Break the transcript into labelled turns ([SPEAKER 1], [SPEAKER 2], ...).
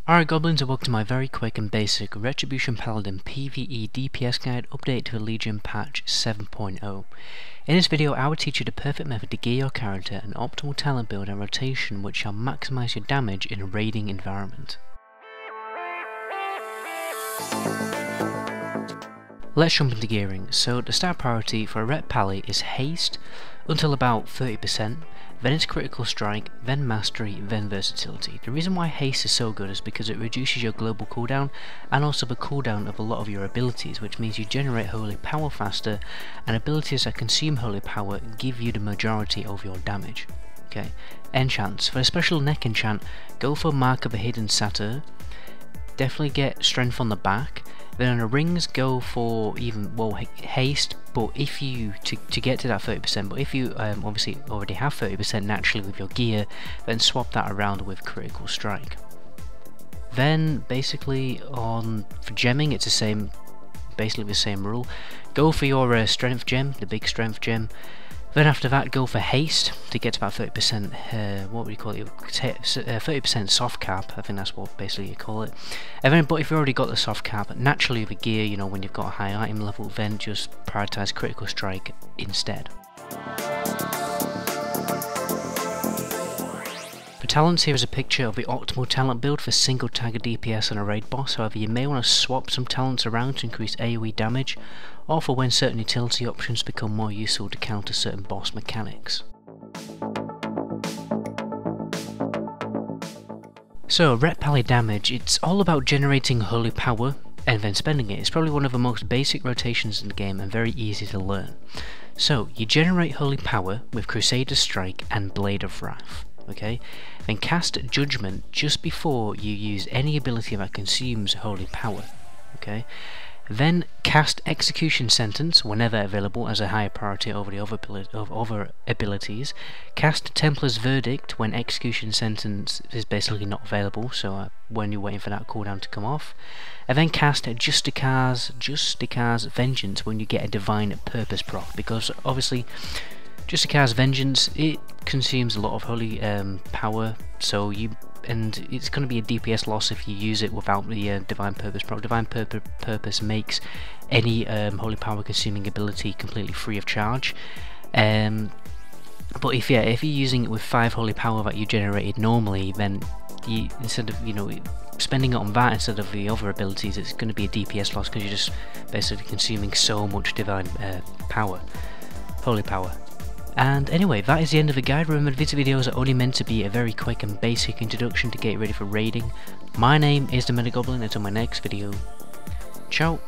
[SPEAKER 1] Alright Goblins, and welcome to my very quick and basic Retribution Paladin PvE DPS guide update to the Legion patch 7.0. In this video I will teach you the perfect method to gear your character an optimal talent build and rotation which shall maximise your damage in a raiding environment. Let's jump into gearing. So the start priority for a Ret Pally is Haste until about 30%, then it's Critical Strike, then Mastery, then Versatility. The reason why Haste is so good is because it reduces your global cooldown and also the cooldown of a lot of your abilities, which means you generate holy power faster, and abilities that consume holy power give you the majority of your damage. Okay. Enchants. For a special neck enchant, go for Mark of a Hidden Satyr. Definitely get Strength on the back. Then on the rings, go for Haste, but if you, to get to that 30%, but if you obviously already have 30% naturally with your gear, then swap that around with Critical Strike. Then basically for gemming, it's the same, basically the same rule. Go for your Strength gem, the big Strength gem. Then after that, go for Haste to get to about 30%, what would you call it, 30% soft cap, I think that's what basically you call it. And then, but if you've already got the soft cap, naturally with gear, you know, when you've got a high item level, then just prioritise Critical Strike instead. For talents, here is a picture of the optimal talent build for single tagger DPS on a raid boss. However, you may want to swap some talents around to increase AoE damage, or for when certain utility options become more useful to counter certain boss mechanics. So, Ret Pally damage, it's all about generating holy power and then spending it. It's probably one of the most basic rotations in the game and very easy to learn. So, you generate holy power with Crusader's Strike and Blade of Wrath. Okay, then cast Judgment just before you use any ability that consumes holy power. Okay, then cast Execution Sentence whenever available as a higher priority over the other abilities. Cast Templar's Verdict when Execution Sentence is basically not available, so when you're waiting for that cooldown to come off. And then cast Justicar's Vengeance when you get a Divine Purpose proc, because obviously Justicar's Vengeance, it consumes a lot of holy power, so it's going to be a DPS loss if you use it without the Divine Purpose proc. Divine Purpose makes any holy power consuming ability completely free of charge. But if you're using it with 5 holy power that you generated normally, then instead of spending it on that instead of the other abilities, it's going to be a DPS loss because you're just basically consuming so much divine holy power. And anyway, that is the end of the guide. Remember, these videos are only meant to be a very quick and basic introduction to get ready for raiding. My name is the Goblin. Until my next video, ciao.